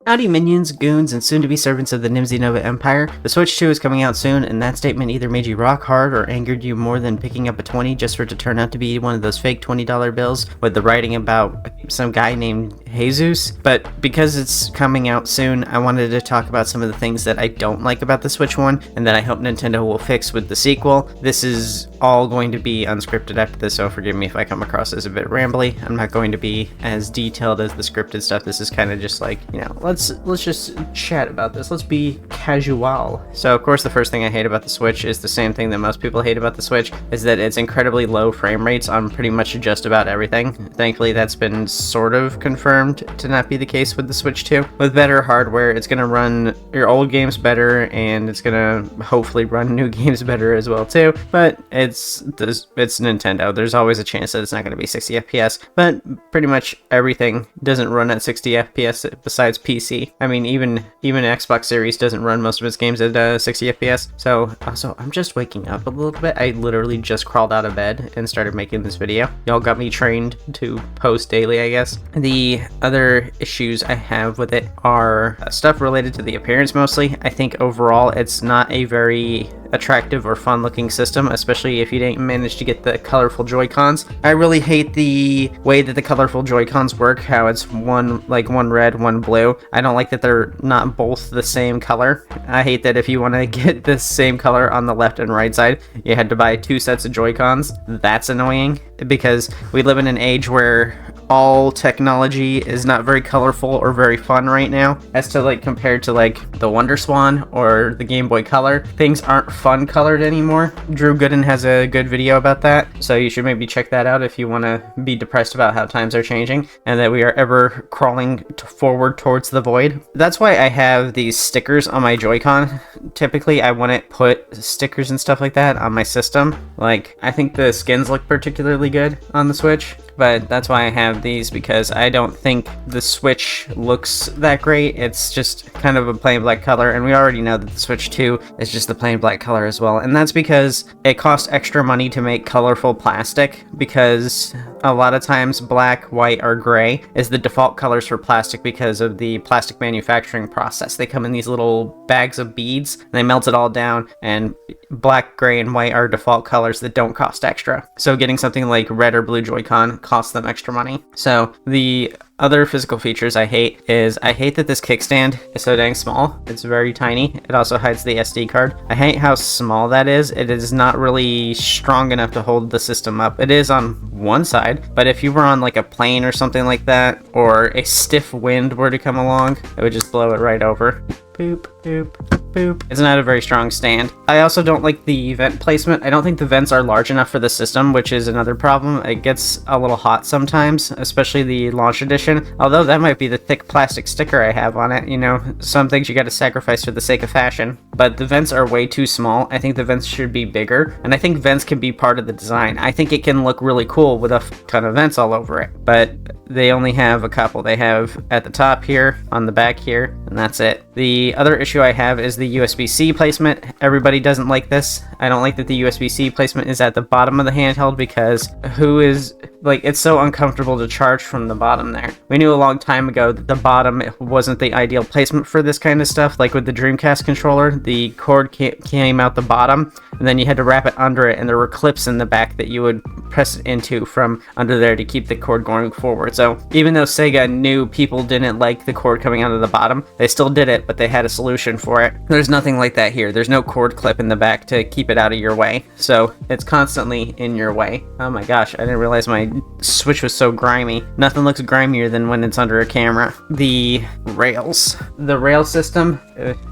Howdy minions, goons, and soon-to-be servants of the Nimzy Nova Empire. The Switch 2 is coming out soon, and that statement either made you rock hard or angered you more than picking up a 20 just for it to turn out to be one of those fake $20 bills with the writing about some guy named Jesus. But because it's coming out soon, I wanted to talk about some of the things that I don't like about the Switch 1, and that I hope Nintendo will fix with the sequel. This is all going to be unscripted after this, so forgive me if I come across as a bit rambly. I'm not going to be as detailed as the scripted stuff. This is kind of just like, you know, let's just chat about this. Let's be casual. So of course the first thing I hate about the Switch is the same thing that most people hate about the Switch, is that it's incredibly low frame rates on pretty much just about everything. Thankfully that's been sort of confirmed to not be the case with the Switch 2. With better hardware, it's going to run your old games better, and it's going to hopefully run new games better as well too. But it's Nintendo. There's always a chance that it's not going to be 60 FPS, but pretty much everything doesn't run at 60 FPS besides PC. I mean, even Xbox Series doesn't run most of its games at 60 FPS. So also, I'm just waking up a little bit. I literally just crawled out of bed and started making this video. Y'all got me trained to post daily, I guess. The other issues I have with it are stuff related to the appearance mostly. I think overall it's not a very attractive or fun looking system, especially if you didn't manage to get the colorful Joy-Cons. I really hate the way that the colorful Joy-Cons work, how it's one red, one blue. I don't like that they're not both the same color. I hate that if you want to get the same color on the left and right side, you had to buy two sets of Joy-Cons. That's annoying, because we live in an age where all technology is not very colorful or very fun right now. As to like compared to like the Wonder Swan or the Game Boy Color, things aren't fun colored anymore. Drew Gooden has a good video about that, so you should maybe check that out if you want to be depressed about how times are changing and that we are ever crawling forward towards the void. That's why I have these stickers on my Joy-Con. Typically I wouldn't put stickers and stuff like that on my system. Like, I think the skins look particularly good on the Switch, but that's why I have these, because I don't think the Switch looks that great. It's just kind of a plain black color, and we already know that the Switch 2 is just the plain black color as well, and that's because it costs extra money to make colorful plastic, because a lot of times black, white, or gray is the default colors for plastic because of the plastic manufacturing process. They come in these little bags of beads, and they melt it all down, and black, gray, and white are default colors that don't cost extra. So getting something like red or blue Joy-Con costs them extra money. So the other physical features I hate is I hate that this kickstand is so dang small. It's very tiny. It also hides the SD card. I hate how small that is. It is not really strong enough to hold the system up. It is on one side, but if you were on like a plane or something like that, or a stiff wind were to come along, it would just blow it right over. Boop, boop, boop. It's not a very strong stand. I also don't like the vent placement. I don't think the vents are large enough for the system, which is another problem. It gets a little hot sometimes, especially the launch edition. Although that might be the thick plastic sticker I have on it. You know, some things you gotta sacrifice for the sake of fashion. But the vents are way too small. I think the vents should be bigger, and I think vents can be part of the design. I think it can look really cool with a ton of vents all over it, but they only have a couple. They have at the top here, on the back here, and that's it. The other issue I have is the USB-C placement. Everybody doesn't like this. I don't like that the USB-C placement is at the bottom of the handheld, because it's so uncomfortable to charge from the bottom there. We knew a long time ago that the bottom wasn't the ideal placement for this kind of stuff. Like with the Dreamcast controller, the cord came out the bottom, and then you had to wrap it under it, and there were clips in the back that you would press it into from under there to keep the cord going forward. So even though Sega knew people didn't like the cord coming out of the bottom, they still did it, but they had a solution for it. There's nothing like that here. There's no cord clip in the back to keep it out of your way, so it's constantly in your way. Oh my gosh, I didn't realize my Switch was so grimy. Nothing looks grimier than when it's under a camera. The rails. The rail system,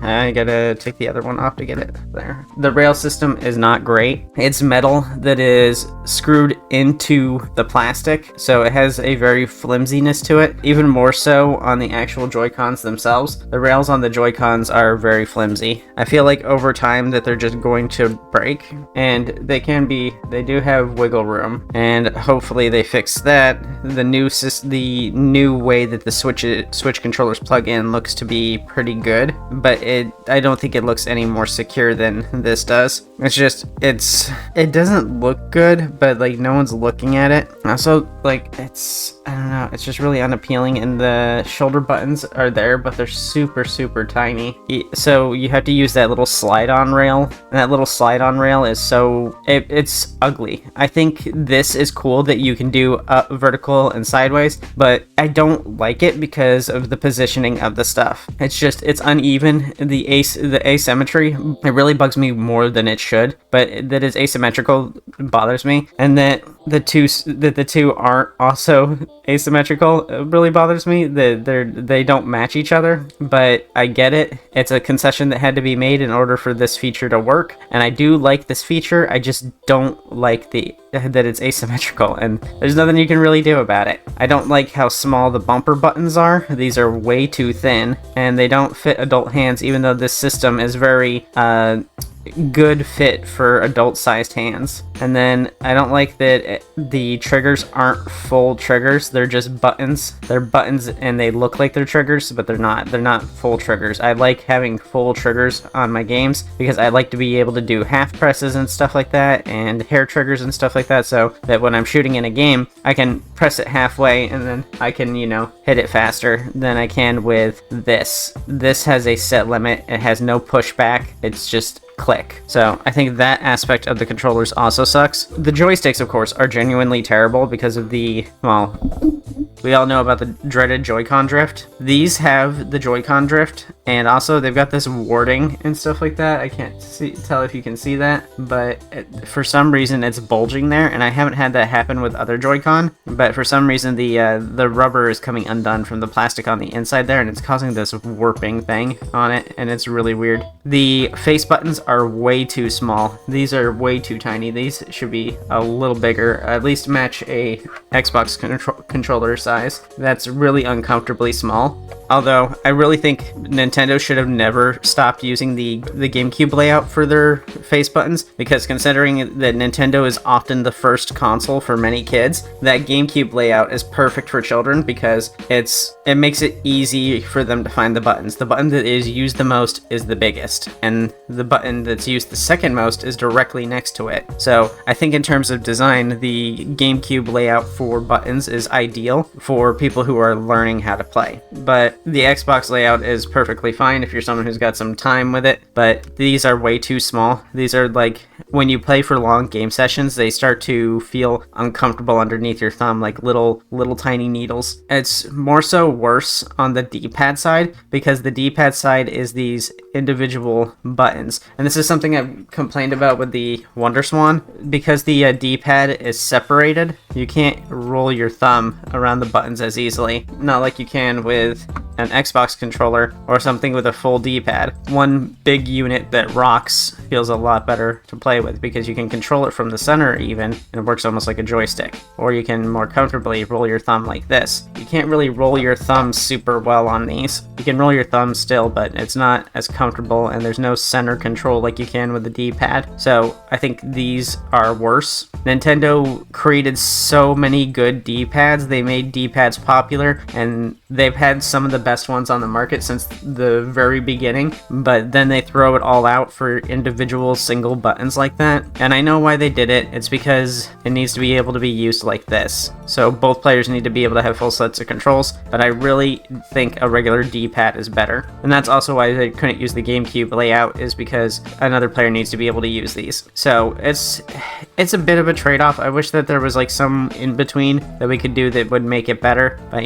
I gotta take the other one off to get it there. The rail system is not great. It's metal that is screwed into the plastic, so it has a very flimsiness to it, even more so on the actual Joy-Cons themselves. The rails on the Joy-Cons are very flimsy. I feel like over time that they're just going to break, and they do have wiggle room, and hopefully they fix that. The new way that the Switch controllers plug in looks to be pretty good, but I don't think it looks any more secure than this does. It doesn't look good, but like no one's looking at it. Also, like it's I don't know, it's just really unappealing, and the shoulder buttons are there, but they're super tiny. So you have to use that little slide-on rail, and that little slide-on rail is it's ugly. I think this is cool that you can do vertical and sideways, but I don't like it because of the positioning of the stuff. It's uneven. The asymmetry, it really bugs me more than it should, but that is asymmetrical bothers me, and that the two aren't also asymmetrical really bothers me. They don't match each other, but I get it. It's a concession that had to be made in order for this feature to work, and I do like this feature. I just don't like that it's asymmetrical, and there's nothing you can really do about it. I don't like how small the bumper buttons are. These are way too thin, and they don't fit adult hands, even though this system is very good fit for adult-sized hands. And then I don't like that the triggers aren't full triggers. They're just buttons. They're buttons and they look like they're triggers, but they're not. They're not full triggers. I like having full triggers on my games because I like to be able to do half presses and stuff like that, and hair triggers and stuff like that, so that when I'm shooting in a game, I can press it halfway and then I can, hit it faster than I can with this. This has a set limit. It has no pushback. It's just click. So I think that aspect of the controllers also sucks. The joysticks, of course, are genuinely terrible because of we all know about the dreaded Joy-Con drift. These have the Joy-Con drift, and also they've got this warding and stuff like that. I can't tell if you can see that, but for some reason it's bulging there, and I haven't had that happen with other Joy-Con, but for some reason the rubber is coming undone from the plastic on the inside there, and it's causing this warping thing on it, and it's really weird. The face buttons are way too small. These are way too tiny. These should be a little bigger, at least match a Xbox controller size. That's really uncomfortably small. Although, I really think Nintendo should have never stopped using the GameCube layout for their face buttons, because considering that Nintendo is often the first console for many kids, that GameCube layout is perfect for children because it makes it easy for them to find the buttons. The button that is used the most is the biggest, and the button that's used the second most is directly next to it. So, I think in terms of design, the GameCube layout for buttons is ideal for people who are learning how to play. But the Xbox layout is perfectly fine if you're someone who's got some time with it, but these are way too small. These are like, when you play for long game sessions, they start to feel uncomfortable underneath your thumb, like little tiny needles. It's more so worse on the D-pad side, because the D-pad side is these individual buttons. And this is something I've complained about with the WonderSwan. Because the D-pad is separated, you can't roll your thumb around the buttons as easily. Not like you can with an Xbox controller or something with a full D-pad. One big unit that rocks feels a lot better to play with because you can control it from the center even, and it works almost like a joystick. Or you can more comfortably roll your thumb like this. You can't really roll your thumb super well on these. You can roll your thumb still, but it's not as comfortable, and there's no center control like you can with the D-pad. So I think these are worse. Nintendo created so many good D-pads. They made D-pads popular, and they've had some of the best ones on the market since the very beginning, but then they throw it all out for individual single buttons like that. And I know why they did it. It's because it needs to be able to be used like this. So both players need to be able to have full sets of controls, but I really think a regular D-pad is better. And that's also why they couldn't use the GameCube layout, is because another player needs to be able to use these. So it's a bit of a trade-off. I wish that there was like some in between that we could do that would make it better, but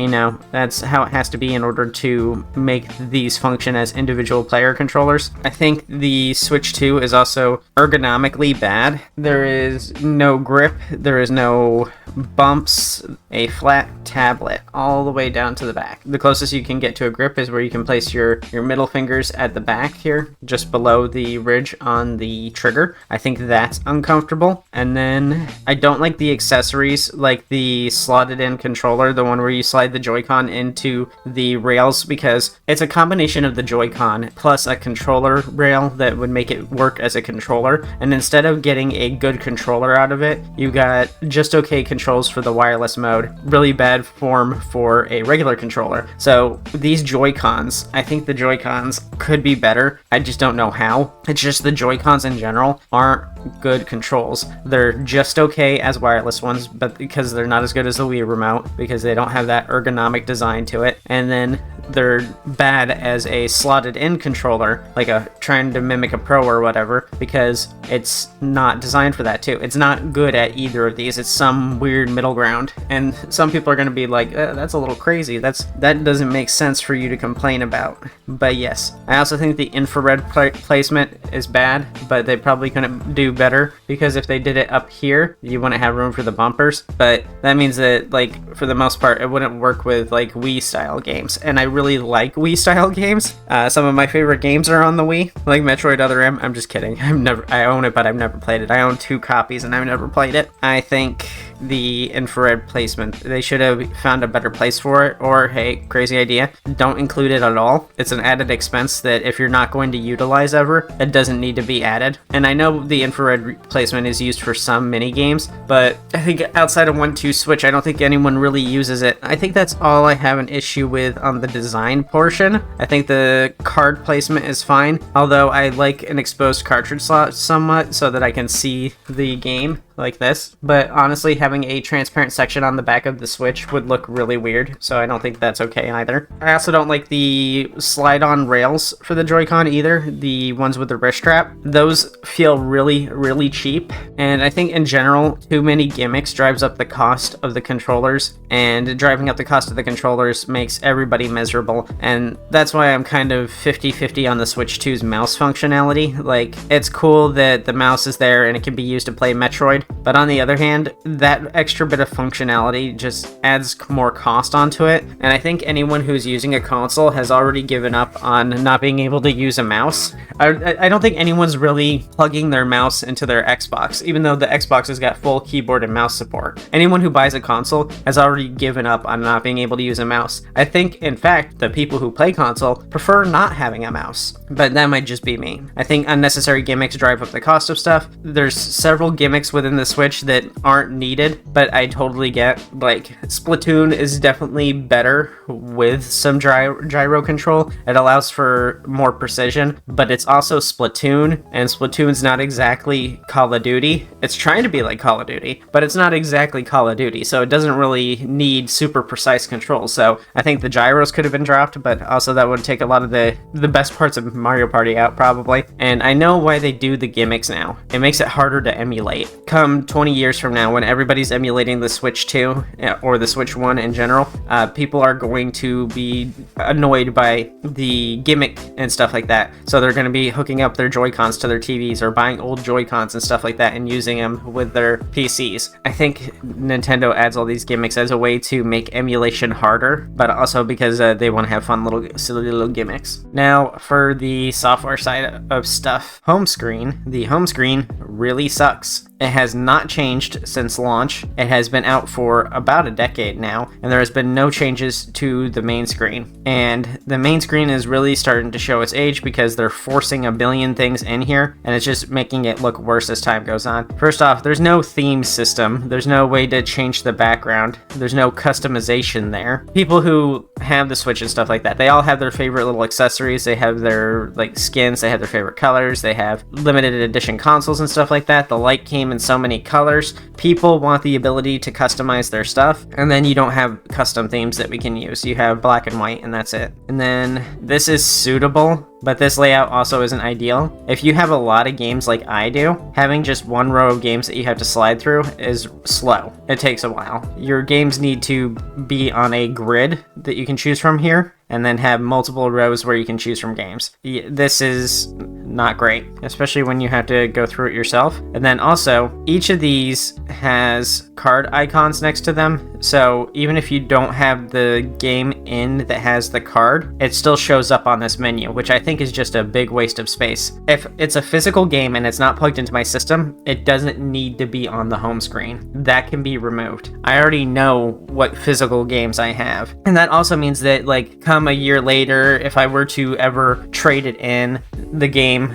that's how it has to be in order to make these function as individual player controllers. I think the Switch 2 is also ergonomically bad. There is no grip, there is no bumps, a flat tablet all the way down to the back. The closest you can get to a grip is where you can place your middle fingers at the back here, just below the ridge on the trigger. I think that's uncomfortable. And then I don't like the accessories, like the slotted in controller, the one where you slide the Joy-Con into the rails, because it's a combination of the Joy-Con plus a controller rail that would make it work as a controller. And instead of getting a good controller out of it, you got just okay controller controls for the wireless mode, really bad form for a regular controller. So these Joy-Cons, I think the Joy-Cons could be better. I just don't know how. It's just the Joy-Cons in general aren't good controls. They're just okay as wireless ones, but because they're not as good as the Wii remote, because they don't have that ergonomic design to it. And then they're bad as a slotted in controller, like trying to mimic a Pro or whatever, because it's not designed for that too. It's not good at either of these. It's some weird middle ground. And some people are going to be like, that's a little crazy. That doesn't make sense for you to complain about. But yes, I also think the infrared placement is bad, but they probably couldn't do better, because if they did it up here, you wouldn't have room for the bumpers. But that means that, like, for the most part, it wouldn't work with like Wii style games. And I really like Wii style games. Some of my favorite games are on the Wii, like Metroid Other M. I'm just kidding. I own it, but I've never played it. I own 2 copies and I've never played it. I think the infrared placement, they should have found a better place for it, or hey, crazy idea, don't include it at all. It's an added expense that if you're not going to utilize ever, it doesn't need to be added. And I know the infrared placement is used for some mini games, but I think outside of 1-2 Switch, I don't think anyone really uses it. I think that's all I have an issue with on the design portion. I think the card placement is fine, although I like an exposed cartridge slot somewhat so that I can see the game like this. But honestly, having a transparent section on the back of the Switch would look really weird, so I don't think that's okay either. I also don't like the slide-on rails for the Joy-Con either, the ones with the wrist strap. Those feel really, really cheap, and I think in general, too many gimmicks drives up the cost of the controllers, and driving up the cost of the controllers makes everybody miserable, and that's why I'm kind of 50-50 on the Switch 2's mouse functionality. Like, it's cool that the mouse is there and it can be used to play Metroid, but on the other hand, that extra bit of functionality just adds more cost onto it, and I think anyone who's using a console has already given up on not being able to use a mouse. I don't think anyone's really plugging their mouse into their Xbox, even though the Xbox has got full keyboard and mouse support. Anyone who buys a console has already given up on not being able to use a mouse. I think, in fact, the people who play console prefer not having a mouse, but that might just be me. I think unnecessary gimmicks drive up the cost of stuff. There's several gimmicks within the Switch that aren't needed, but I totally get. Like, Splatoon is definitely better with some gyro control. It allows for more precision, but it's also Splatoon, and Splatoon's not exactly Call of Duty. It's trying to be like Call of Duty, but it's not exactly Call of Duty, so it doesn't really need super precise control. So I think the gyros could have been dropped, but also that would take a lot of the best parts of Mario Party out, probably. And I know why they do the gimmicks now. It makes it harder to emulate. Come 20 years from now, when everybody's emulating the Switch 2, or the Switch 1 in general, people are going to be annoyed by the gimmick and stuff like that. So they're going to be hooking up their Joy-Cons to their TVs, or buying old Joy-Cons and stuff like that and using them with their PCs. I think Nintendo adds all these gimmicks as a way to make emulation harder, but also because they want to have fun silly little gimmicks. Now, for the software side of stuff, home screen. The home screen really sucks. It has not changed since launch. It has been out for about a decade now, and there has been no changes to the main screen. And the main screen is really starting to show its age because they're forcing a billion things in here, and it's just making it look worse as time goes on. First off, there's no theme system. There's no way to change the background. There's no customization there. People who have the Switch and stuff like that, they all have their favorite little accessories. They have their skins, they have their favorite colors, they have limited edition consoles and stuff like that. The light came in so many colors. People want the ability to customize their stuff, and then you don't have custom themes that we can use. You have black and white, and that's it. And then this is suitable, but this layout also isn't ideal. If you have a lot of games like I do, having just one row of games that you have to slide through is slow. It takes a while. Your games need to be on a grid that you can choose from here, and then have multiple rows where you can choose from games. This is not great, especially when you have to go through it yourself. And then also, each of these has card icons next to them So even if you don't have the game in that has the card, it still shows up on this menu, which I think is just a big waste of space. If it's a physical game and it's not plugged into my system, it doesn't need to be on the home screen. That can be removed. I already know what physical games I have. And that also means that, like, come a year later, if I were to ever trade in the game,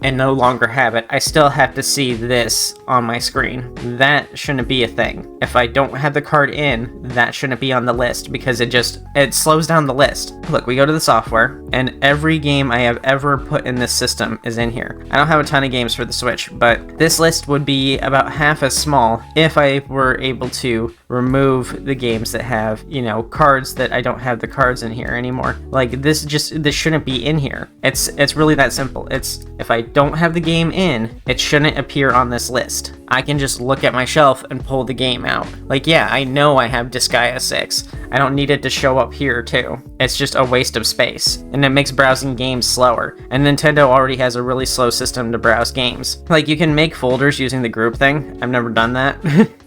and no longer have it, I still have to see this on my screen. That shouldn't be a thing. If I don't have the card in, that shouldn't be on the list, because it slows down the list. Look, we go to the software, and every game I have ever put in this system is in here. I don't have a ton of games for the Switch, but this list would be about half as small if I were able to remove the games that have, cards that I don't have the cards in here anymore. Like, this shouldn't be in here. It's really that simple. If I don't have the game in, it shouldn't appear on this list. I can just look at my shelf and pull the game out. Like, yeah, I know I have Disgaea 6. I don't need it to show up here too. It's just a waste of space, and it makes browsing games slower. And Nintendo already has a really slow system to browse games. Like, you can make folders using the group thing. I've never done that.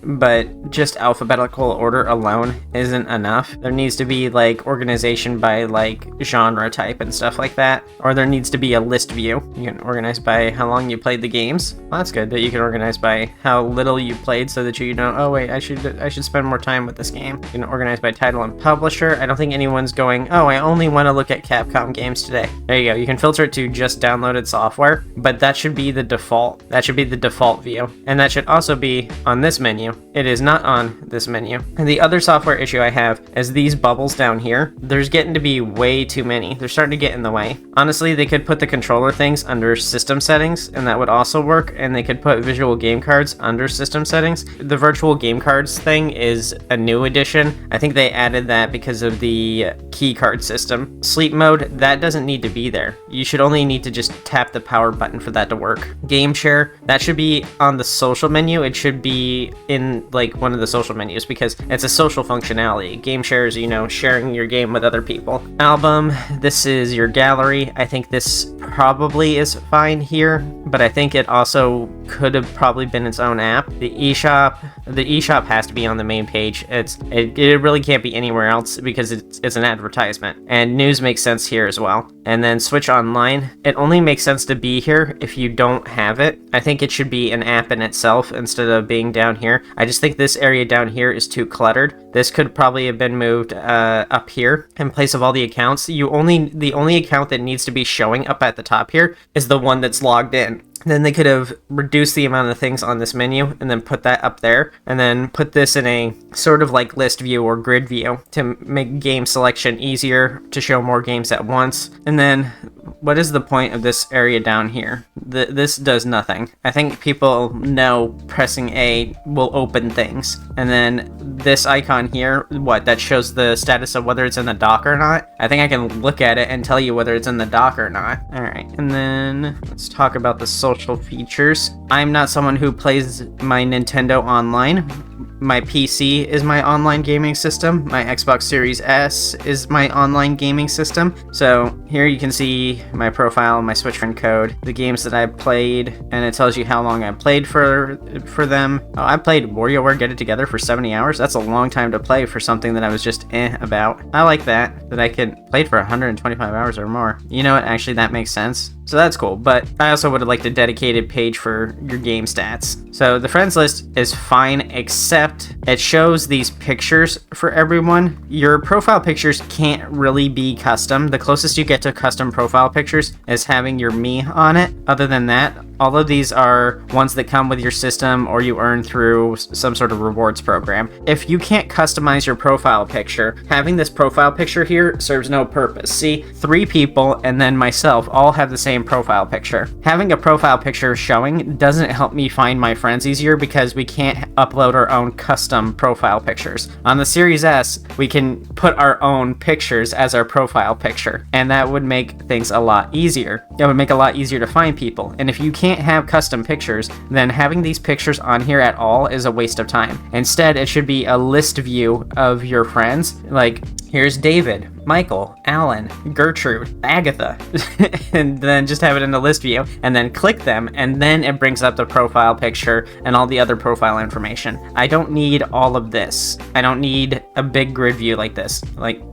But just alphabetical order alone isn't enough. There needs to be, like, organization by, like, genre type and stuff like that. Or there needs to be a list view. You can organize by how long you played the games. Well, that's good that you can organize by how little you played, so that you know, oh wait, I should spend more time with this game. You can organize by title and publisher. I don't think anyone's going, oh, I only want to look at Capcom games today. There you go. You can filter it to just downloaded software, but that should be the default. That should be the default view. And that should also be on this menu. It is not on this menu. And the other software issue I have is these bubbles down here. There's getting to be way too many. They're starting to get in the way. Honestly, they could put the controller things under system settings, and that would also work. And they could put visual game cards under system settings. The virtual game cards thing is a new addition. I think they added that because of the key card system. Sleep mode, that doesn't need to be there. You should only need to just tap the power button for that to work. Game share, that should be on the social menu. It should be in, like, one of the social menus, because it's a social functionality. Game share is, sharing your game with other people. Album, this is your gallery. I think this probably is fine here, but I think it also could have probably been its own app. The eShop has to be on the main page. It really can't be anywhere else, because it's an advertisement. And news makes sense here as well. And then Switch Online, it only makes sense to be here if you don't have it. I think it should be an app in itself instead of being down here. I just think this area down here is too cluttered. This could probably have been moved up here in place of all the accounts. The only account that needs to be showing up at the top here is the one that's logged in. Then they could have reduced the amount of things on this menu and then put that up there, and then put this in a sort of like list view or grid view to make game selection easier, to show more games at once. And then, what is the point of this area down here? This does nothing. I think people know pressing A will open things. And then this icon here, that shows the status of whether it's in the dock or not. I think I can look at it and tell you whether it's in the dock or not. Alright, and then let's talk about the social features. I'm not someone who plays my Nintendo online. My PC is my online gaming system. My Xbox Series S is my online gaming system. So here you can see my profile, my Switch friend code, the games that I played, and it tells you how long I played for them. Oh, I played WarioWare Get It Together for 70 hours. That's a long time to play for something that I was just about. I like that I could play for 125 hours or more. You know what? Actually, that makes sense. So that's cool, but I also would have liked a dedicated page for your game stats. So the friends list is fine, except it shows these pictures for everyone. Your profile pictures can't really be custom. The closest you get to custom profile pictures is having your me on it. Other than that, all of these are ones that come with your system or you earn through some sort of rewards program. If you can't customize your profile picture, having this profile picture here serves no purpose. See, 3 people and then myself all have the same profile picture. Having a profile picture showing doesn't help me find my friends easier, because we can't upload our own custom profile pictures. On the Series S, we can put our own pictures as our profile picture, and that would make things a lot easier. It would make it a lot easier to find people. And if you can't have custom pictures, then having these pictures on here at all is a waste of time. Instead, it should be a list view of your friends. Like, here's David. Michael, Alan, Gertrude, Agatha, and then just have it in the list view, and then click them, and then it brings up the profile picture and all the other profile information. I don't need all of this. I don't need a big grid view like this.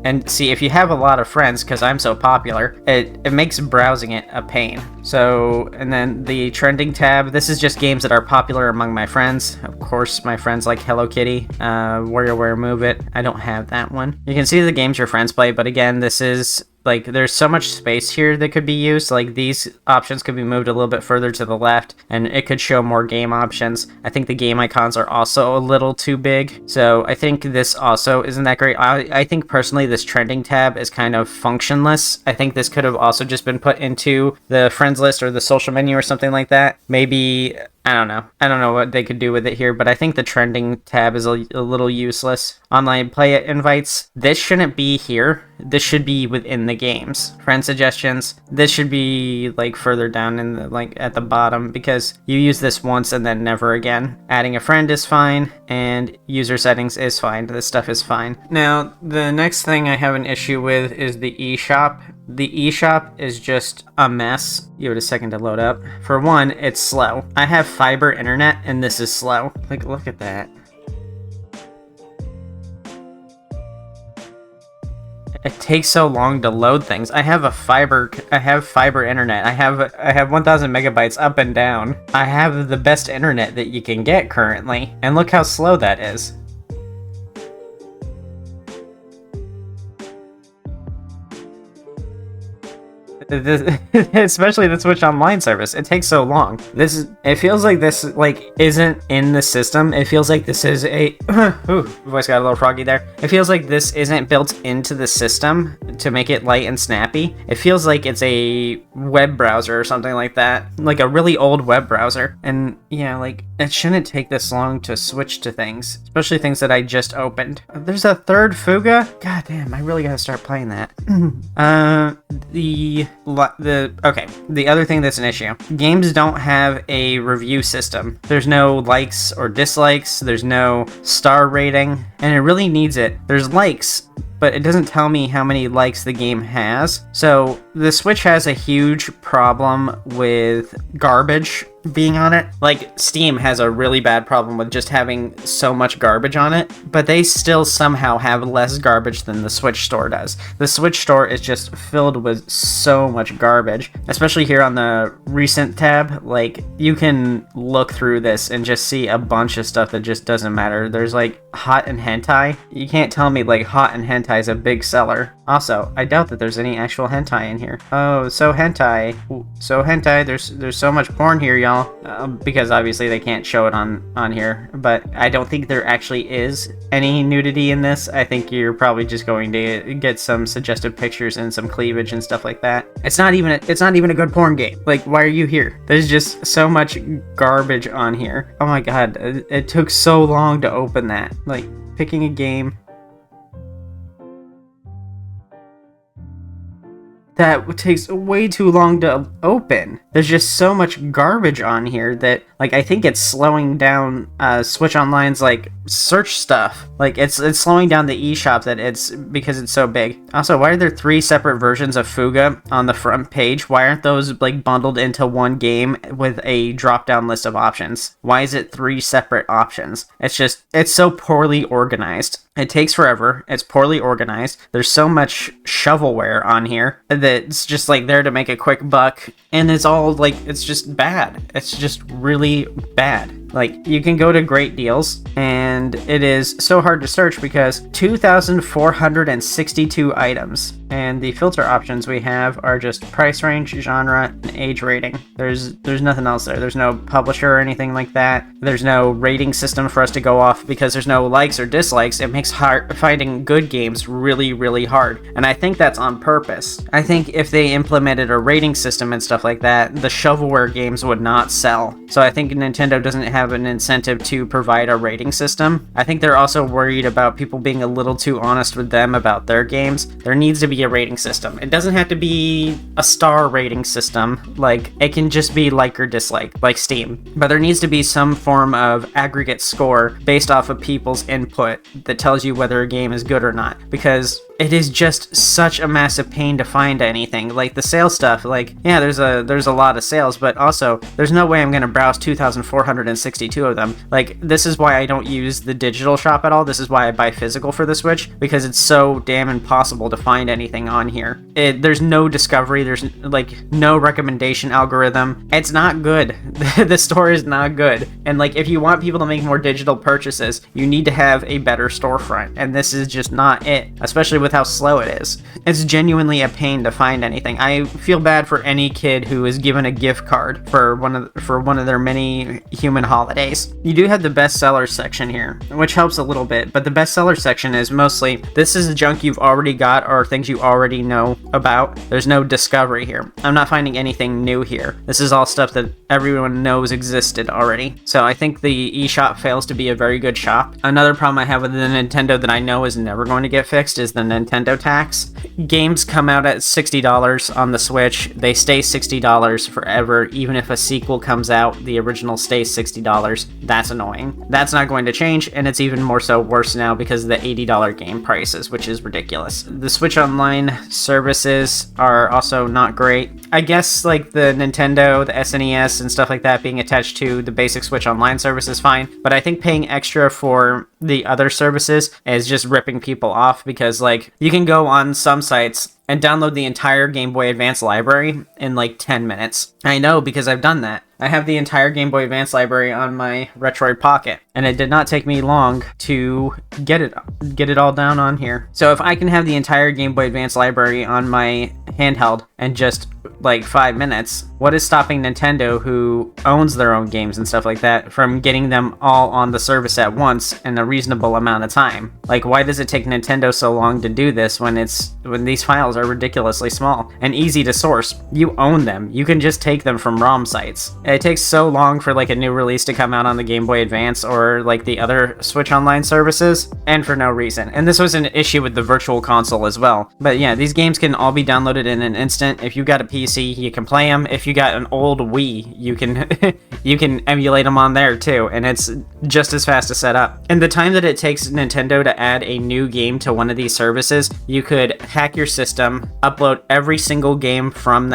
And see, if you have a lot of friends, because I'm so popular, it makes browsing it a pain. So, and then the trending tab, this is just games that are popular among my friends. Of course, my friends like Hello Kitty, WarioWare Move It. I don't have that one. You can see the games your friends play, but again, this is like, there's so much space here that could be used. Like, these options could be moved a little bit further to the left, and it could show more game options. I think the game icons are also a little too big, so I think this also isn't that great. I think personally this trending tab is kind of functionless. I think this could have also just been put into the friends list or the social menu or something like that. Maybe, I don't know. I don't know what they could do with it here, but I think the trending tab is a little useless. Online play invites, this shouldn't be here. This should be within the games. Friend suggestions, this should be like further down in the, like at the bottom, because you use this once and then never again. Adding a friend is fine, and user settings is fine. This stuff is fine. Now, the next thing I have an issue with is the eShop. The eShop is just a mess. Give it a second to load up. For one, it's slow. I have fiber internet and this is slow. Like, look at that. It takes so long to load things. I have fiber internet. I have 1000 megabytes up and down. I have the best internet that you can get currently. And look how slow that is. Especially the Switch Online service, it takes so long. It feels like this isn't in the system. It feels like this is a ooh, voice got a little froggy there. It feels like this isn't built into the system to make it light and snappy. It feels like it's a web browser or something like that, like a really old web browser. And yeah, like, it shouldn't take this long to switch to things, especially things that I just opened. There's a third Fuga. God damn, I really gotta start playing that. The other thing that's an issue, games don't have a review system. There's no likes or dislikes, there's no star rating, and it really needs it. There's likes, but it doesn't tell me how many likes the game has. So the Switch has a huge problem with garbage being on it. Like, Steam has a really bad problem with just having so much garbage on it, but they still somehow have less garbage than the Switch store does. The Switch store is just filled with so much garbage, especially here on the recent tab. Like, you can look through this and just see a bunch of stuff that just doesn't matter. There's like hot and hentai. You can't tell me like hot and hentai is a big seller. Also, I doubt that there's any actual hentai in here. Oh, so hentai. So hentai, there's so much porn here, y'all. Because obviously they can't show it on here. But I don't think there actually is any nudity in this. I think you're probably just going to get some suggestive pictures and some cleavage and stuff like that. It's not even a good porn game. Like, why are you here? There's just so much garbage on here. Oh my god, it took so long to open that. Like, picking a game that takes way too long to open. There's just so much garbage on here that, like, I think it's slowing down Switch Online's, like, search stuff. Like, it's slowing down the eShop because it's so big. Also, why are there 3 separate versions of Fuga on the front page? Why aren't those, like, bundled into one game with a drop-down list of options? Why is it 3 separate options? It's so poorly organized. It takes forever. It's poorly organized. There's so much shovelware on here that's just like there to make a quick buck. And it's all like, it's just bad. It's just really bad. Like, you can go to Great Deals, and it is so hard to search because 2,462 items. And the filter options we have are just price range, genre, and age rating. There's nothing else there. There's no publisher or anything like that. There's no rating system for us to go off because there's no likes or dislikes. It makes finding good games really, really hard. And I think that's on purpose. I think if they implemented a rating system and stuff like that, the shovelware games would not sell. So I think Nintendo doesn't have have an incentive to provide a rating system. I think they're also worried about people being a little too honest with them about their games. There needs to be a rating system. It doesn't have to be a star rating system. Like, it can just be like or dislike, like Steam. But there needs to be some form of aggregate score based off of people's input that tells you whether a game is good or not. Because it is just such a massive pain to find anything. Like the sale stuff, like, yeah, there's a lot of sales, but also there's no way I'm gonna browse 2,462 of them. Like, this is why I don't use the digital shop at all. This is why I buy physical for the Switch, because it's so damn impossible to find anything on here. There's no discovery, there's like no recommendation algorithm. It's not good. The store is not good. And like, if you want people to make more digital purchases, you need to have a better storefront, and this is just not it, especially with how slow it is. It's genuinely a pain to find anything. I feel bad for any kid who is given a gift card for one of their many human holidays. You do have the bestseller section here, which helps a little bit, but the bestseller section is mostly, this is junk you've already got or things you already know about. There's no discovery here. I'm not finding anything new here. This is all stuff that everyone knows existed already. So I think the eShop fails to be a very good shop. Another problem I have with the Nintendo that I know is never going to get fixed is the Nintendo tax. Games come out at $60 on the Switch. They stay $60 forever. Even if a sequel comes out, the original stays $60. That's annoying. That's not going to change, and it's even more so worse now because of the $80 game prices, which is ridiculous. The Switch Online services are also not great. I guess like the Nintendo, the SNES, and stuff like that being attached to the basic Switch Online service is fine, but I think paying extra for the other services is just ripping people off, because like, you can go on some sites and download the entire Game Boy Advance library in like 10 minutes. I know, because I've done that. I have the entire Game Boy Advance library on my Retroid Pocket, and it did not take me long to get it all down on here. So if I can have the entire Game Boy Advance library on my handheld in just like 5 minutes, what is stopping Nintendo, who owns their own games and stuff like that, from getting them all on the service at once in a reasonable amount of time? Like, why does it take Nintendo so long to do this when these files are ridiculously small and easy to source? You own them. You can just take them from ROM sites. It takes so long for like a new release to come out on the Game Boy Advance or like the other Switch Online services, and for no reason. And this was an issue with the Virtual Console as well. But yeah, these games can all be downloaded in an instant. If you got a PC, you can play them. If you got an old Wii, you can you can emulate them on there too, and it's just as fast to set up. And the time that it takes Nintendo to add a new game to one of these services, you could hack your system, upload every single game from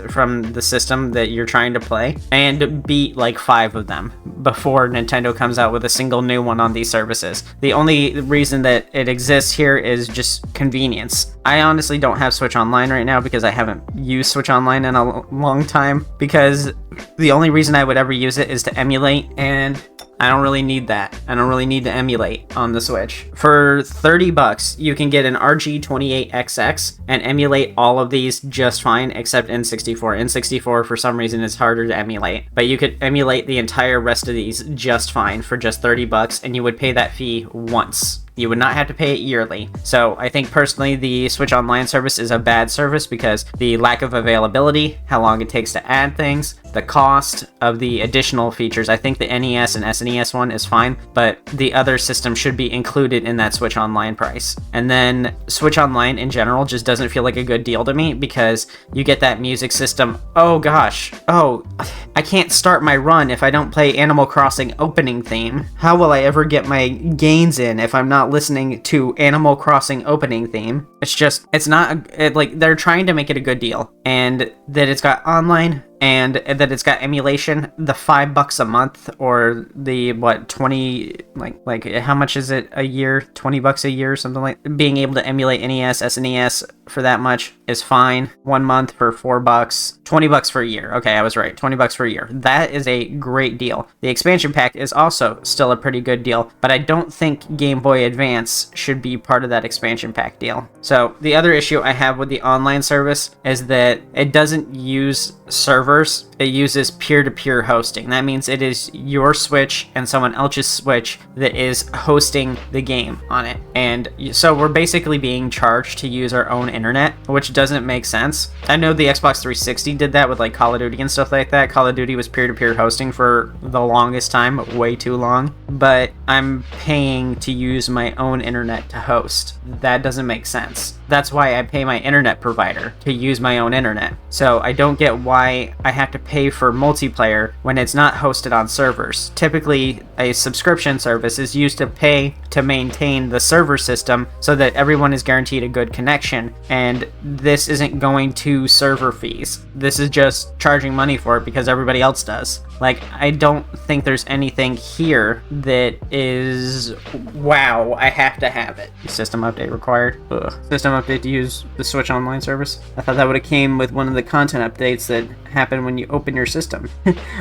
from the system that you're trying to play, and beat like 5 of them before Nintendo comes out with a single new one on these services. The only reason that it exists here is just convenience. I honestly don't have Switch Online right now because I haven't used Switch Online in a long time, because the only reason I would ever use it is to emulate, and I don't really need that. I don't really need to emulate on the Switch. For $30, you can get an RG28XX and emulate all of these just fine, except N64. N64, for some reason, is harder to emulate. But you could emulate the entire rest of these just fine for just $30, and you would pay that fee once. You would not have to pay it yearly. So I think personally the Switch Online service is a bad service because the lack of availability, how long it takes to add things, the cost of the additional features. I think the NES and SNES one is fine, but the other system should be included in that Switch Online price. And then Switch Online in general just doesn't feel like a good deal to me, because you get that music system. Oh gosh, I can't start my run if I don't play Animal Crossing opening theme. How will I ever get my gains in if I'm not listening to Animal Crossing opening theme? It's not, like, they're trying to make it a good deal, and that it's got online, and that it's got emulation. The $5 a month, or the 20, like how much is it a year? $20 a year or something, like being able to emulate NES, SNES for that much is fine. 1 month for $4, $20 for a year. Okay, I was right, $20 for a year. That is a great deal. The expansion pack is also still a pretty good deal, but I don't think Game Boy Advance should be part of that expansion pack deal. So the other issue I have with the online service is that it doesn't use server servers, it uses peer-to-peer hosting. That means it is your Switch and someone else's Switch that is hosting the game on it. And so we're basically being charged to use our own internet, which doesn't make sense. I know the Xbox 360 did that with like Call of Duty and stuff like that. Call of Duty was peer-to-peer hosting for the longest time, way too long. But I'm paying to use my own internet to host. That doesn't make sense. That's why I pay my internet provider to use my own internet. So I don't get why I have to pay for multiplayer when it's not hosted on servers. Typically, a subscription service is used to pay to maintain the server system so that everyone is guaranteed a good connection, and this isn't going to server fees. This is just charging money for it because everybody else does. Like, I don't think there's anything here that is, wow, I have to have it. System update required. Ugh. System update to use the Switch Online service. I thought that would have came with one of the content updates that happen when you open your system.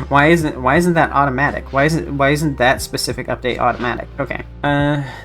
Why isn't that automatic? Why isn't that specific update automatic? Okay.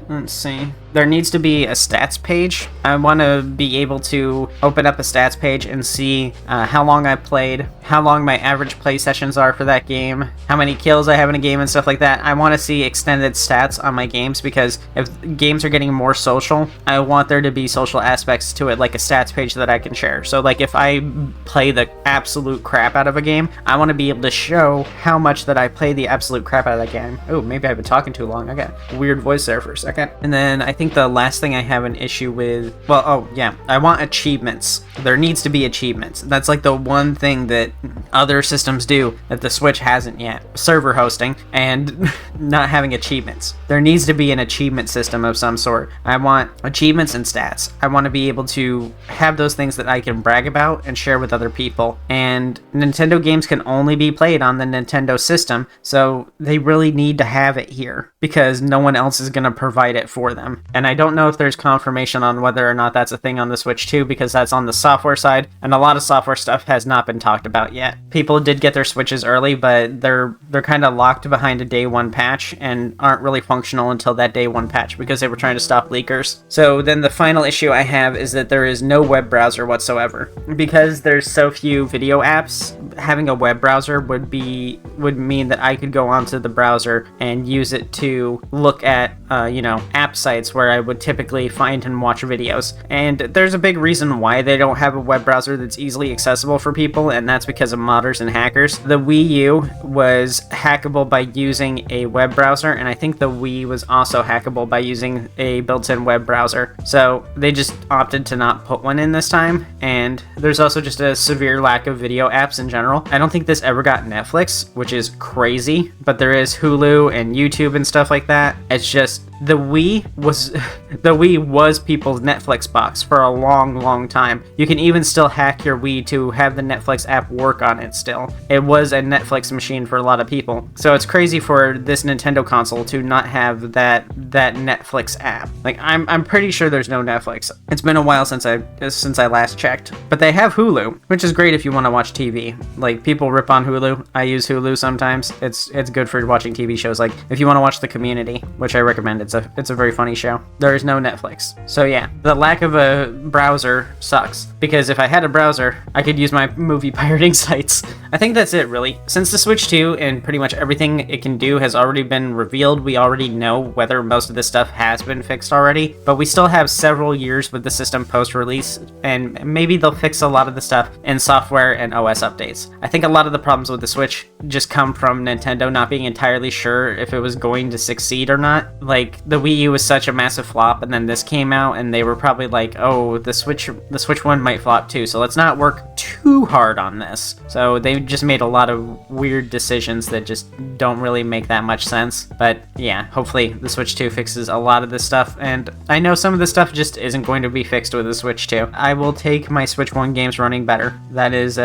Let's see. There needs to be a stats page. I want to be able to open up a stats page and see how long I played, how long my average play sessions are for that game, how many kills I have in a game and stuff like that. I want to see extended stats on my games because if games are getting more social, I want there to be social aspects to it, like a stats page that I can share. So like if I play the absolute crap out of a game, I want to be able to show how much that I play the absolute crap out of that game. Oh, maybe I've been talking too long. I got a weird voice there for a second. And then I think the last thing I have an issue with, well, oh yeah, I want achievements. There needs to be achievements. That's like the one thing that other systems do that the Switch hasn't yet. Server hosting and not having achievements. There needs to be an achievement system of some sort. I want achievements and stats. I want to be able to have those things that I can brag about and share with other people. And Nintendo games can only be played on the Nintendo system, so they really need to have it here because no one else is going to provide it for them. And I don't know if there's confirmation on whether or not that's a thing on the Switch too, because that's on the software side, and a lot of software stuff has not been talked about yet. People did get their Switches early, but they're kind of locked behind a day one patch and aren't really functional until that day one patch because they were trying to stop leakers. So then the final issue I have is that there is no web browser whatsoever. Because there's so few video apps, having a web browser would mean that I could go onto the browser and use it to look at app sites where I would typically find and watch videos. And there's a big reason why they don't have a web browser that's easily accessible for people, and that's because of modders and hackers. The Wii U was hackable by using a web browser, and I think the Wii was also hackable by using a built-in web browser. So they just opted to not put one in this time, and there's also just a severe lack of video apps in general. I don't think this ever got Netflix, which is crazy, but there is Hulu and YouTube and stuff like that. It's just the Wii was people's Netflix box for a long time. You can even still hack your Wii to have the Netflix app work on it still. It was a Netflix machine for a lot of people. So it's crazy for this Nintendo console to not have that Netflix app. Like I'm pretty sure there's no Netflix. It's been a while since I last checked. But they have Hulu, which is great if you want to watch TV. Like people rip on Hulu. I use Hulu sometimes. It's good for watching TV shows. Like if you want to watch The Community, which I recommend. It's a very funny show. There is no Netflix. So yeah, the lack of a browser sucks. Because if I had a browser, I could use my movie pirating sites. I think that's it, really. Since the Switch 2 and pretty much everything it can do has already been revealed, we already know whether most of this stuff has been fixed already. But we still have several years with the system post-release, and maybe they'll fix a lot of the stuff in software and OS updates. I think a lot of the problems with the Switch just come from Nintendo not being entirely sure if it was going to succeed or not. Like, the Wii U was such a massive flop, and then this came out, and they were probably like, oh, the Switch 1 might flop too, so let's not work too hard on this. So they just made a lot of weird decisions that just don't really make that much sense. But yeah, hopefully the Switch 2 fixes a lot of this stuff, and I know some of this stuff just isn't going to be fixed with the Switch 2. I will take my Switch 1 games running better. That is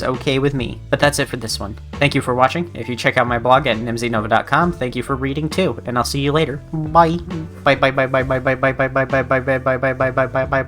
okay with me. But that's it for this one. Thank you for watching. If you check out my blog at nimzynova.com, thank you for reading too, and I'll see you later. Bye. Bye bye bye bye bye bye bye bye bye bye bye bye bye bye bye bye bye bye.